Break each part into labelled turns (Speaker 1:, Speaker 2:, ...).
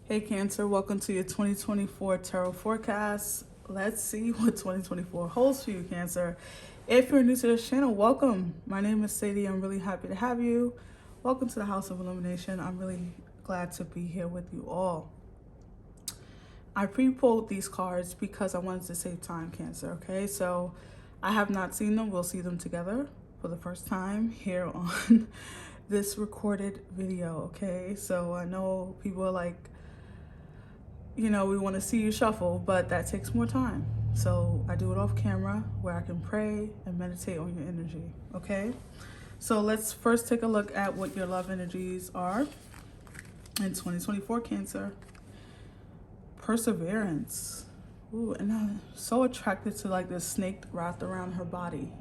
Speaker 1: Hey Cancer, welcome to your 2024 Tarot Forecast. Let's see what 2024 holds for you, Cancer. If you're new to this channel, welcome. My name is Sadie. I'm really happy to have you. Welcome to the House of Illumination. I'm really glad to be here with you all. I pre-pulled these cards because I wanted to save time, Cancer, okay? So I have not seen them. We'll see them together for the first time here on this recorded video, okay? So I know people are like, we want to see you shuffle, but that takes more time. So I do it off camera where I can pray and meditate on your energy, okay? So let's first take a look at what your love energies are in 2024, Cancer. Perseverance. Ooh, and I'm so attracted to like this snake wrapped around her body.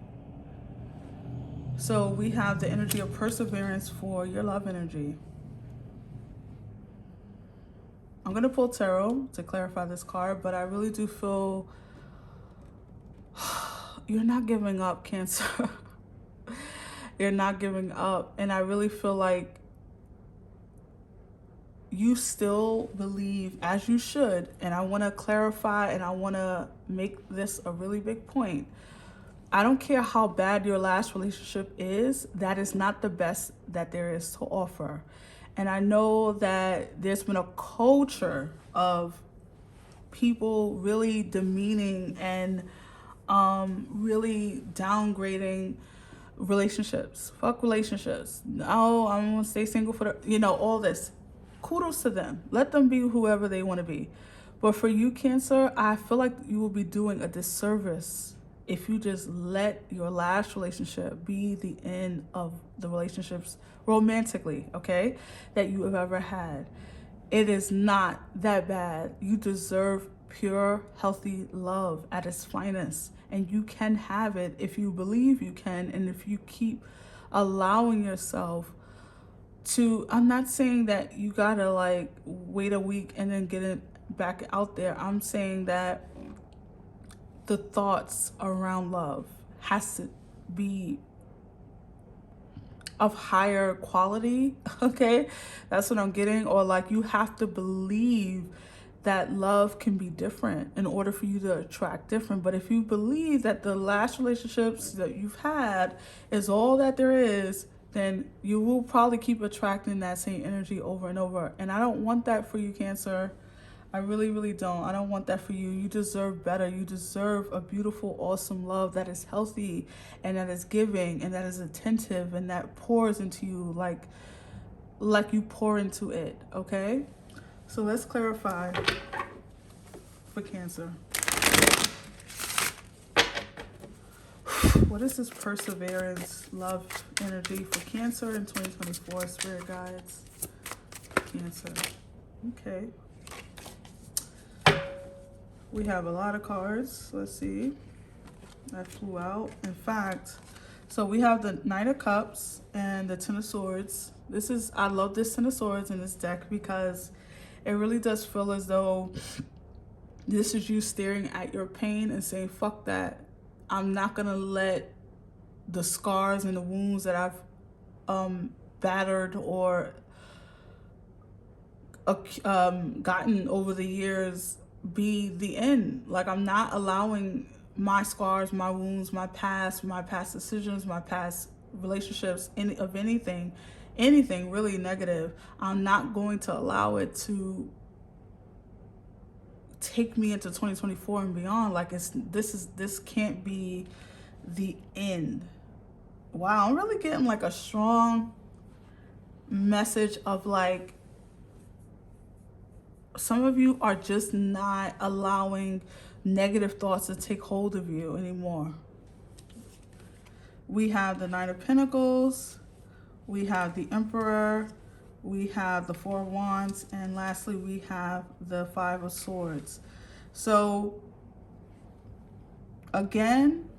Speaker 1: So we have the energy of perseverance for your love energy. I'm going to pull tarot to clarify this card, but I really do feel you're not giving up, Cancer. You're not giving up. And I really feel like you still believe, as you should, and I want to clarify and I want to make this a really big point. I don't care how bad your last relationship is, that is not the best that there is to offer. And I know that there's been a culture of people really demeaning and really downgrading relationships. Fuck relationships. No, I'm gonna stay single for all this. Kudos to them. Let them be whoever they want to be. But for you, Cancer, I feel like you will be doing a disservice if you just let your last relationship be the end of the relationships romantically, okay, that you have ever had. It is not that bad. You deserve pure, healthy love at its finest. And you can have it if you believe you can, and if you keep allowing yourself to, I'm not saying that you gotta like wait a week and then get it back out there. I'm saying that the thoughts around love has to be of higher quality, okay? That's what I'm getting. Or like you have to believe that love can be different in order for you to attract different. But if you believe that the last relationships that you've had is all that there is, then you will probably keep attracting that same energy over and over. And I don't want that for you, Cancer. I really, really don't. I don't want that for you. You deserve better. You deserve a beautiful, awesome love that is healthy and that is giving and that is attentive and that pours into you like you pour into it, okay? So let's clarify for Cancer. What is this perseverance, love energy for Cancer in 2024, spirit guides? Cancer. Okay. We have a lot of cards. Let's see. That flew out. In fact, so we have the Knight of Cups and the Ten of Swords. I love this Ten of Swords in this deck because it really does feel as though this is you staring at your pain and saying, fuck that. I'm not going to let the scars and the wounds that I've battered or gotten over the years be the end. Like, I'm not allowing my scars, my wounds, my past decisions, my past relationships, anything really negative. I'm not going to allow it to take me into 2024 and beyond. Like, this can't be the end. Wow, I'm really getting like a strong message of like, some of you are just not allowing negative thoughts to take hold of you anymore. We have the Knight of Pentacles, we have the Emperor, we have the Four of Wands, and lastly we have the Five of Swords. So again,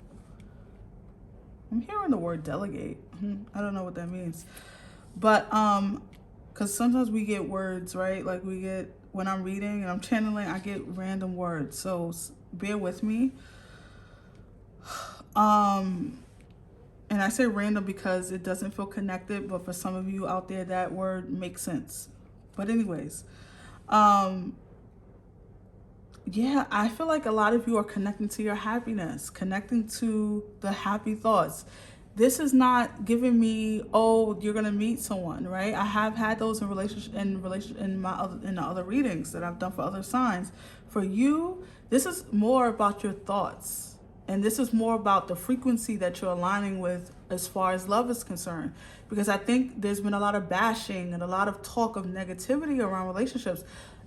Speaker 1: I'm hearing the word delegate. I don't know what that means, but because sometimes we get words, right? Like we get, when I'm reading and I'm channeling, I get random words. So bear with me. And I say random because it doesn't feel connected, but for some of you out there, that word makes sense. But anyways, Um, yeah, I feel like a lot of you are connecting to your happiness, connecting to the happy thoughts. This is not giving me, oh, you're gonna meet someone, right? I have had those in my in the other readings that I've done for other signs. For you, this is more about your thoughts, and this is more about the frequency that you're aligning with as far as love is concerned. Because I think there's been a lot of bashing and a lot of talk of negativity around relationships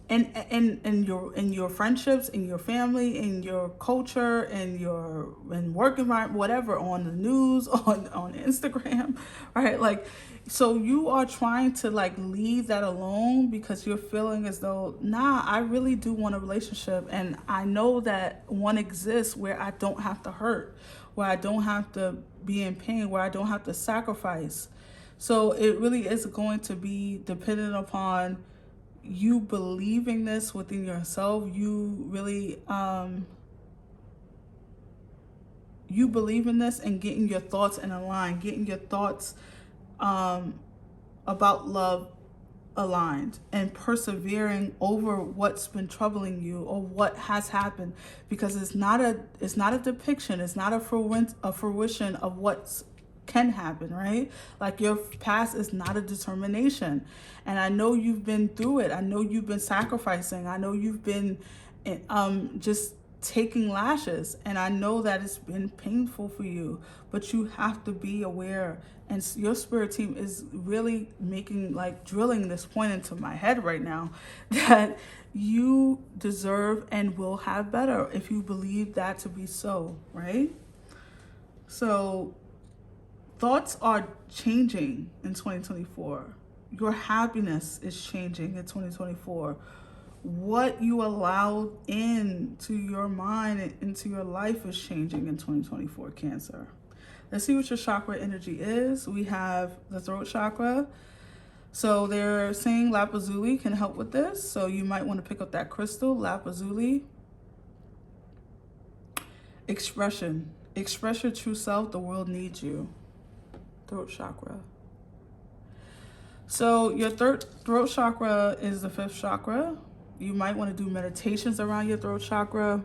Speaker 1: in your friendships, in your family, in your culture, in your in work environment, whatever, on the news, on Instagram, right? Like, so you are trying to like leave that alone because you're feeling as though, nah, I really do want a relationship, and I know that one exists where I don't have to hurt, where I don't have to be in pain, where I don't have to sacrifice. So it really is going to be dependent upon you believing this within yourself. You really you believe in this and getting your thoughts in a line, getting your thoughts um about love aligned, and persevering over what's been troubling you or what has happened, because it's not a depiction, it's not a fruition of what's can happen, right? Like, your past is not a determination. And I know you've been through it. I know you've been sacrificing. I know you've been just taking lashes, and I know that it's been painful for you, but you have to be aware. And your spirit team is really making, like, drilling this point into my head right now, that you deserve and will have better if you believe that to be so, right? So thoughts are changing in 2024. Your happiness is changing in 2024. What you allow into your mind and into your life is changing in 2024, Cancer. Let's see what your chakra energy is. We have the throat chakra. So they're saying lapazuli can help with this. So you might want to pick up that crystal, lapazuli. Expression. Express your true self. The world needs you. Throat chakra. So your throat chakra is the 5th chakra. You might want to do meditations around your throat chakra,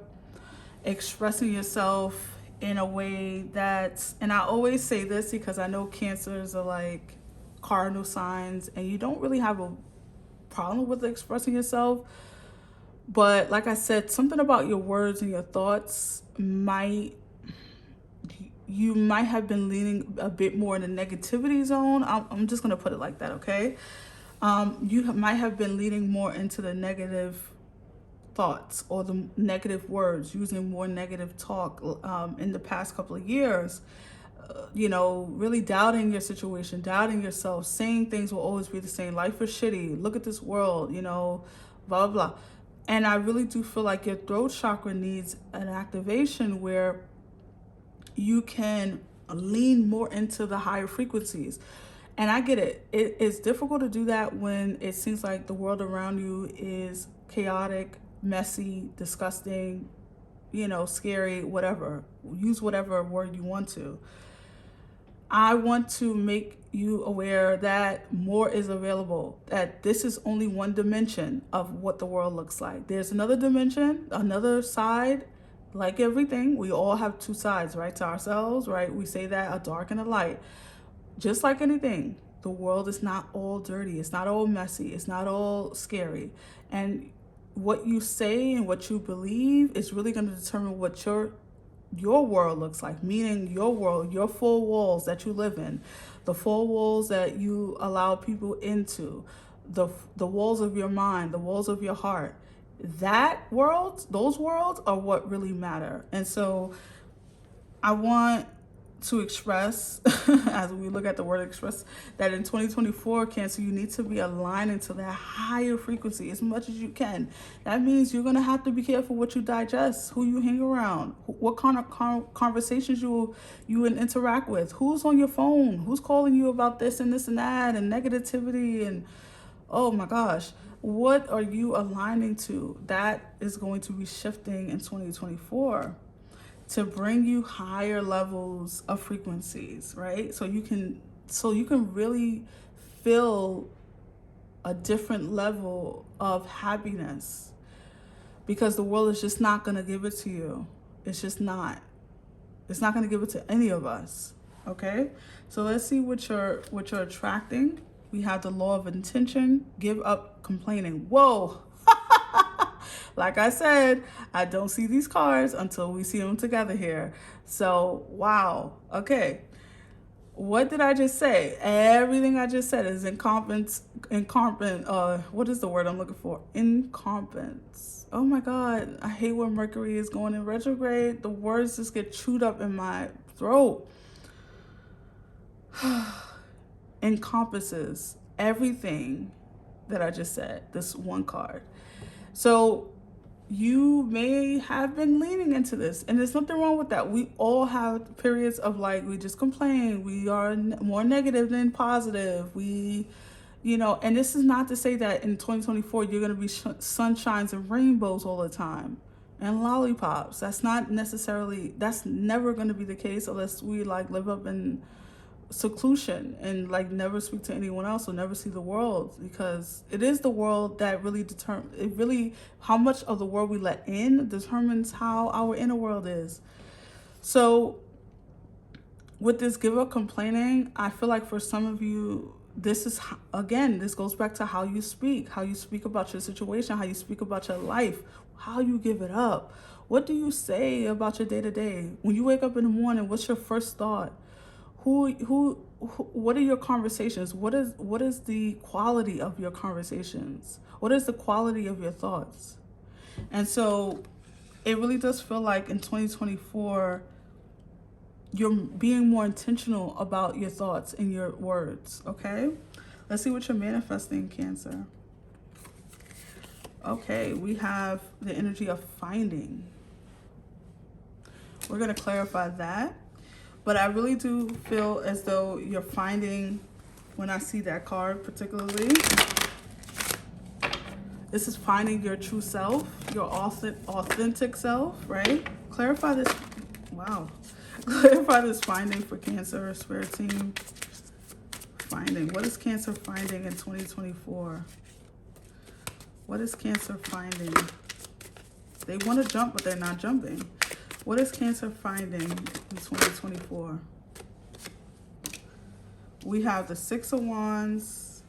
Speaker 1: expressing yourself in a way that's, and I always say this because I know Cancers are like cardinal signs and you don't really have a problem with expressing yourself. But like I said, something about your words and your thoughts you might have been leaning a bit more in the negativity zone. I'm just going to put it like that, okay? You might have been leaning more into the negative thoughts or the negative words, using more negative talk in the past couple of years. Really doubting your situation, doubting yourself, saying things will always be the same. Life is shitty. Look at this world, blah, blah, blah. And I really do feel like your throat chakra needs an activation where you can lean more into the higher frequencies. And I get it. It's difficult to do that when it seems like the world around you is chaotic, messy, disgusting, scary, whatever. Use whatever word you want to. I want to make you aware that more is available, that this is only one dimension of what the world looks like. There's another dimension, another side. Like everything, we all have two sides, right, to ourselves, right? We say that, a dark and a light. Just like anything, the world is not all dirty. It's not all messy. It's not all scary. And what you say and what you believe is really going to determine what your world looks like, meaning your world, your four walls that you live in, the four walls that you allow people into, the walls of your mind, the walls of your heart. Those worlds are what really matter. And so I want to express, as we look at the word express, that in 2024, Cancer, you need to be aligning to that higher frequency as much as you can. That means you're going to have to be careful what you digest, who you hang around, what kind of conversations you interact with, who's on your phone, who's calling you about this and that and negativity, and oh my gosh, what are you aligning to? That is going to be shifting in 2024 to bring you higher levels of frequencies, right? So you can really feel a different level of happiness, because the world is just not going to give it to you. It's just not. It's not going to give it to any of us. Okay? So let's see what you're attracting. We have the law of intention. Give up complaining. Whoa. Like I said, I don't see these cards until we see them together here. So, wow. Okay. What did I just say? Everything I just said is what is the word I'm looking for? Incompetence. Oh my God. I hate when Mercury is going in retrograde. The words just get chewed up in my throat. Encompasses everything that I just said, this one card. So you may have been leaning into this, and there's nothing wrong with that. We all have periods of like, we just complain. We are more negative than positive. And this is not to say that in 2024, you're going to be sunshines and rainbows all the time and lollipops. That's never going to be the case unless we like live up in seclusion and like never speak to anyone else or never see the world, because it is the world that really how much of the world we let in determines how our inner world is. So with this give up complaining, I feel like for some of you, this goes back to how you speak about your situation, how you speak about your life, how you give it up. What do you say about your day to day? When you wake up in the morning, what's your first thought? What are your conversations? What is the quality of your conversations? What is the quality of your thoughts? And so it really does feel like in 2024, you're being more intentional about your thoughts and your words, okay? Let's see what you're manifesting, Cancer. Okay, we have the energy of finding. We're going to clarify that. But I really do feel as though you're finding, when I see that card particularly, this is finding your true self, your authentic self, right? Clarify this. Wow. Clarify this finding for Cancer, Spirit Team. Finding. What is Cancer finding in 2024? What is Cancer finding? They want to jump, but they're not jumping. What is Cancer finding in 2024? We have the Six of Wands.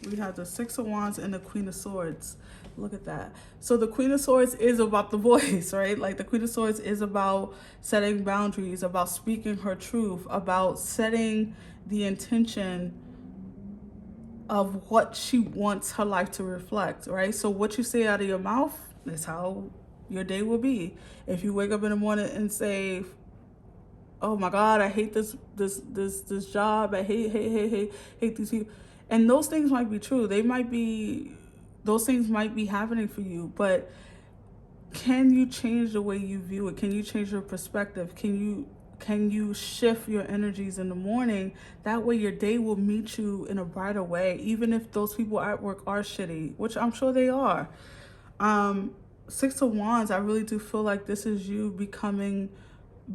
Speaker 1: We have the Six of Wands and the Queen of Swords. Look at that. So the Queen of Swords is about the voice, right? Like the Queen of Swords is about setting boundaries, about speaking her truth, about setting the intention of what she wants her life to reflect, right? So what you say out of your mouth is how your day will be. If you wake up in the morning and say, "Oh my God, I hate this job. I hate these people," and those things might be true. Those things might be happening for you, but can you change the way you view it? Can you change your perspective? Can you shift your energies in the morning? That way your day will meet you in a brighter way, even if those people at work are shitty, which I'm sure they are. Six of Wands, I really do feel like this is you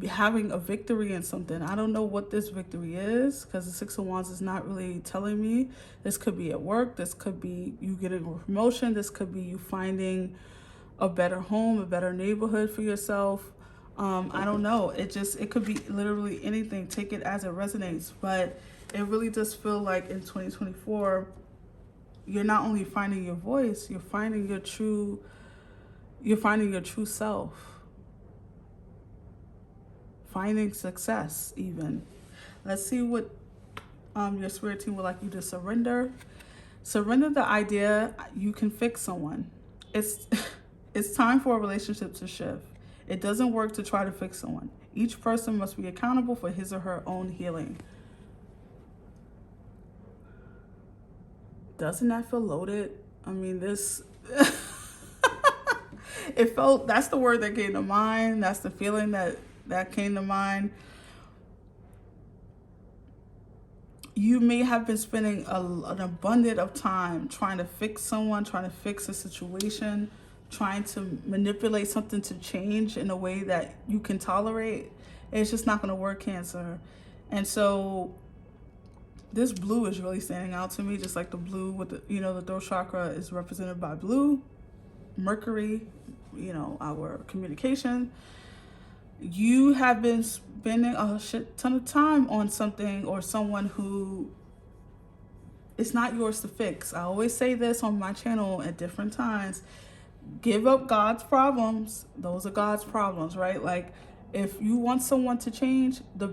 Speaker 1: having a victory in something. I don't know what this victory is, because the Six of Wands is not really telling me. This could be at work. This could be you getting a promotion. This could be you finding a better home, a better neighborhood for yourself. I don't know. It could be literally anything. Take it as it resonates. But it really does feel like in 2024, you're not only finding your voice, you're finding your true self. Finding success even. Let's see what your spirit team would like you to surrender. Surrender the idea you can fix someone. It's time for a relationship to shift. It doesn't work to try to fix someone. Each person must be accountable for his or her own healing. Doesn't that feel loaded? I mean, that's the word that came to mind. That's the feeling that came to mind. You may have been spending an abundance of time trying to fix someone, trying to fix a situation, trying to manipulate something to change in a way that you can tolerate. It's just not going to work, Cancer. And so this blue is really standing out to me, just like the blue with the, the throat chakra is represented by blue, Mercury, our communication. You have been spending a shit ton of time on something or someone who it's not yours to fix. I always say this on my channel at different times. Give up God's problems. Those are God's problems, right? Like, if you want someone to change, your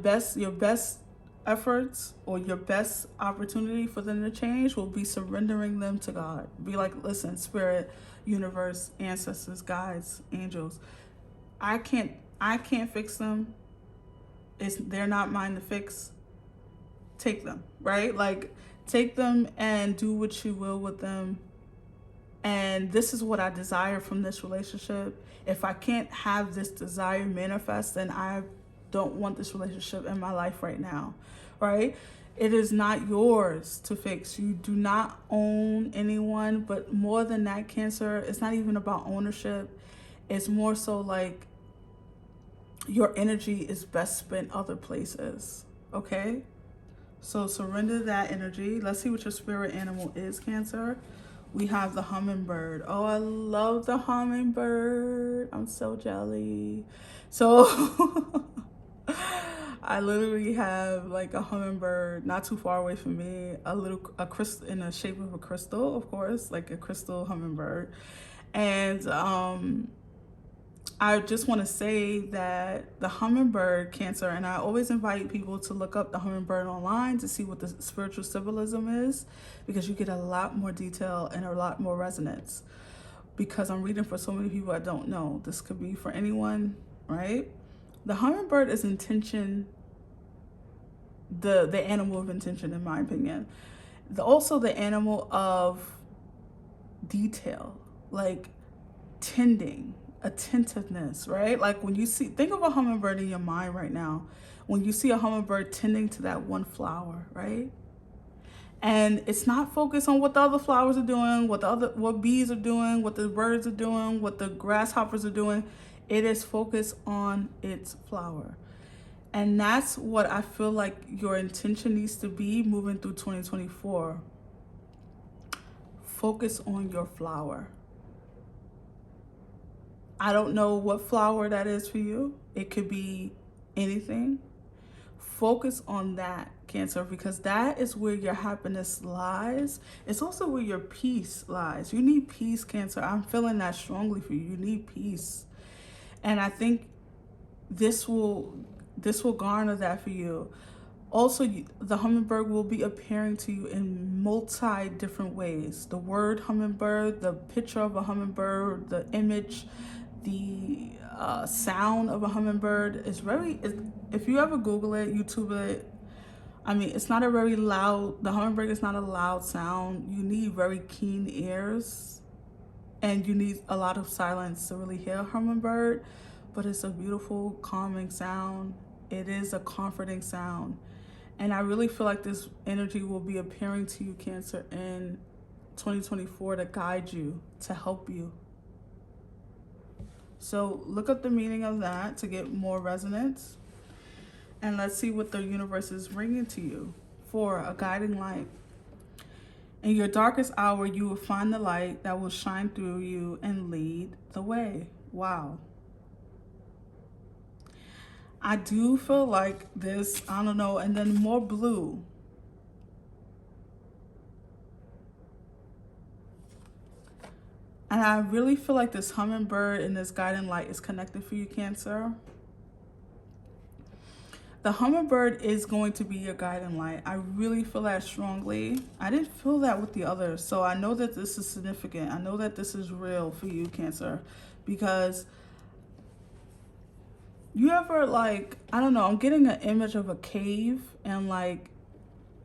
Speaker 1: best efforts or your best opportunity for them to change will be surrendering them to God. Be like, listen, spirit, universe, ancestors, guides, angels, I can't fix them. They're not mine to fix. Take them, right? Like, take them and do what you will with them. And this is what I desire from this relationship. If I can't have this desire manifest, then I don't want this relationship in my life right now, right? It is not yours to fix. You do not own anyone, but more than that, Cancer, it's not even about ownership. It's more so like your energy is best spent other places, okay? So surrender that energy. Let's see what your spirit animal is, Cancer. We have the hummingbird. Oh, I love the hummingbird. I'm so jelly. So I literally have like a hummingbird not too far away from me, a crystal in the shape of a crystal, of course, like a crystal hummingbird. And I just want to say that the hummingbird, Cancer, and I always invite people to look up the hummingbird online to see what the spiritual symbolism is, because you get a lot more detail and a lot more resonance. Because I'm reading for so many people I don't know. This could be for anyone, right? The hummingbird is intention, the animal of intention, in my opinion. Also the animal of detail, like tending, attentiveness, right? Like when you think of a hummingbird in your mind right now, when you see a hummingbird tending to that one flower, right? And it's not focused on what the other flowers are doing, what bees are doing, what the birds are doing, what the grasshoppers are doing. It is focused on its flower. And that's what I feel like your intention needs to be moving through 2024. Focus on your flower. I don't know what flower that is for you. It could be anything. Focus on that, Cancer, because that is where your happiness lies. It's also where your peace lies. You need peace, Cancer. I'm feeling that strongly for you. You need peace. And I think this will garner that for you. Also, the hummingbird will be appearing to you in multi different ways. The word hummingbird, the picture of a hummingbird, the image, the sound of a hummingbird is if you ever Google it, YouTube it, I mean, it's not a very loud, the hummingbird is not a loud sound. You need very keen ears and you need a lot of silence to really hear a hummingbird, but it's a beautiful, calming sound. It is a comforting sound. And I really feel like this energy will be appearing to you, Cancer, in 2024 to guide you, to help you. So look up the meaning of that to get more resonance. And let's see what the universe is bringing to you for a guiding light. In your darkest hour, you will find the light that will shine through you and lead the way. Wow. I do feel like this, I don't know, and then more blue. And I really feel like this hummingbird and this guiding light is connected for you, Cancer. The hummingbird is going to be your guiding light. I really feel that strongly. I didn't feel that with the others. So I know that this is significant. I know that this is real for you, Cancer, because you ever like, I don't know, I'm getting an image of a cave and like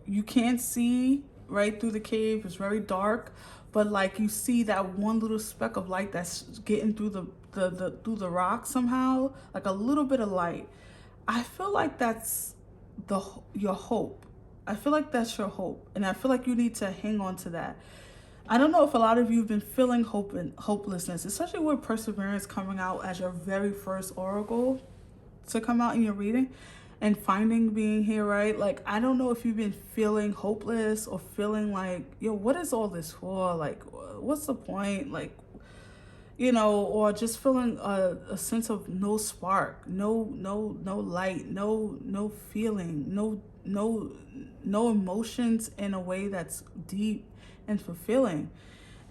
Speaker 1: you can't see right through the cave. It's very dark, but like you see that one little speck of light that's getting through the rock somehow, like a little bit of light. I feel like that's your hope. I feel like that's your hope. And I feel like you need to hang on to that. I don't know if a lot of you have been feeling hope and hopelessness, especially with Perseverance coming out as your very first oracle to come out in your reading. and finding being here, right? Like, I don't know if you've been feeling hopeless or feeling like, yo, what is all this for? Like, what's the point? Like, or just feeling a sense of no spark, no light, no feeling, no emotions in a way that's deep and fulfilling,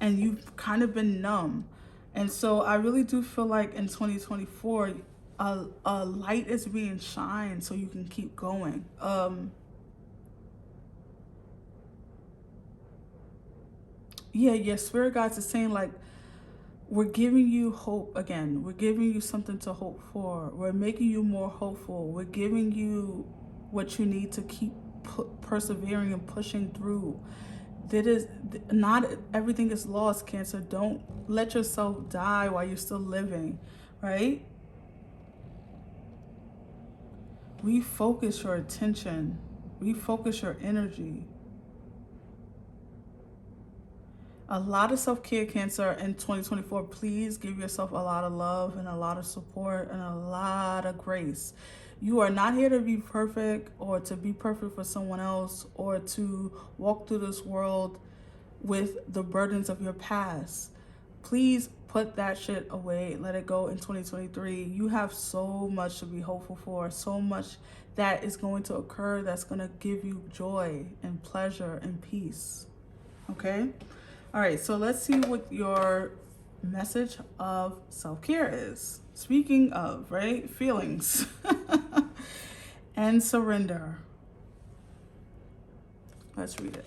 Speaker 1: and you've kind of been numb. And so I really do feel like in 2024, a light is being shined so you can keep going. Yeah, spirit guides is saying, like, we're giving you hope again. We're giving you something to hope for. We're making you more hopeful. We're giving you what you need to keep persevering and pushing through. That is not everything is lost, Cancer. Don't let yourself die while you're still living, right? Refocus your attention. Refocus your energy. A lot of self-care, Cancer, in 2024. Please give yourself a lot of love and a lot of support and a lot of grace. You are not here to be perfect or to be perfect for someone else or to walk through this world with the burdens of your past. Please put that shit away. Let it go in 2023. You have so much to be hopeful for, so much that is going to occur that's going to give you joy and pleasure and peace. Okay? All right, so let's see what your message of self-care is. Speaking of, right, feelings and surrender. Let's read it.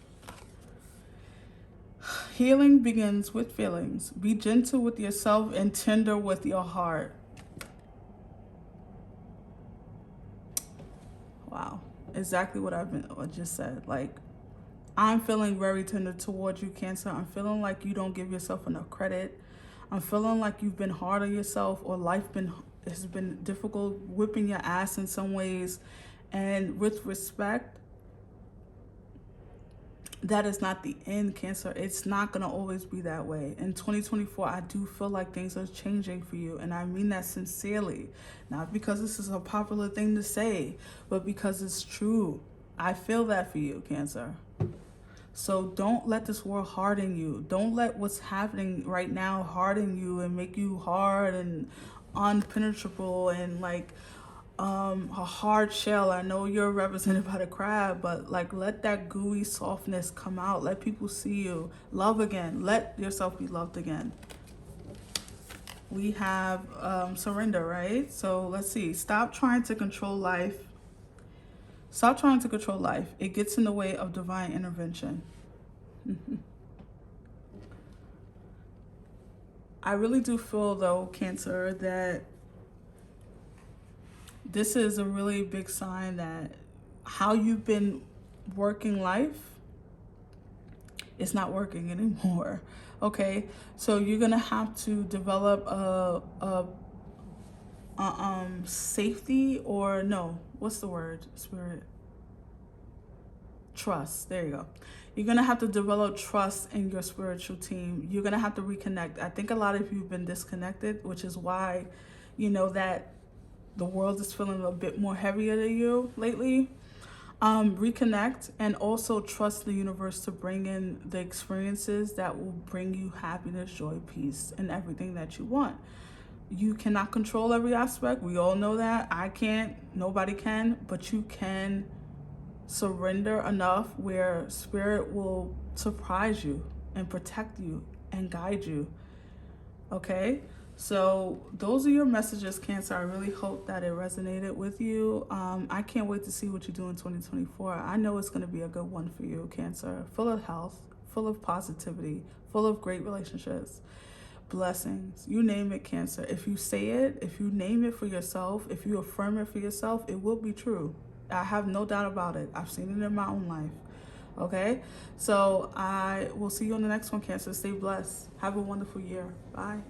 Speaker 1: Healing begins with feelings. Be gentle with yourself and tender with your heart. Wow, exactly what I just said. Like, I'm feeling very tender towards you, Cancer. I'm feeling like you don't give yourself enough credit. I'm feeling like you've been hard on yourself, or life has been difficult, whipping your ass in some ways. And with respect, that is not the end, Cancer. It's not going to always be that way. In 2024, I do feel like things are changing for you. And I mean that sincerely. Not because this is a popular thing to say, but because it's true. I feel that for you, Cancer. So don't let this world harden you. Don't let what's happening right now harden you and make you hard and unpenetrable and like a hard shell. I know you're represented by the crab, but like, let that gooey softness come out. Let people see you. Love again. Let yourself be loved again. We have surrender, right? So let's see. Stop trying to control life. Stop trying to control life. It gets in the way of divine intervention. I really do feel, though, Cancer, that this is a really big sign that how you've been working life is not working anymore. Okay, so you're gonna have to develop a safety, or no, what's the word, Spirit? Trust. There you go. You're gonna have to develop trust in your spiritual team. You're gonna have to reconnect. I think a lot of you have been disconnected, which is why, that the world is feeling a bit more heavier to you lately. Reconnect and also trust the universe to bring in the experiences that will bring you happiness, joy, peace, and everything that you want. You cannot control every aspect. We all know that. I can't. Nobody can. But you can surrender enough where spirit will surprise you and protect you and guide you. Okay? So those are your messages, Cancer. I really hope that it resonated with you. I can't wait to see what you do in 2024. I know it's going to be a good one for you, Cancer. Full of health, full of positivity, full of great relationships, blessings. You name it, Cancer. If you say it, if you name it for yourself, if you affirm it for yourself, it will be true. I have no doubt about it. I've seen it in my own life. Okay? So I will see you on the next one, Cancer. Stay blessed. Have a wonderful year. Bye.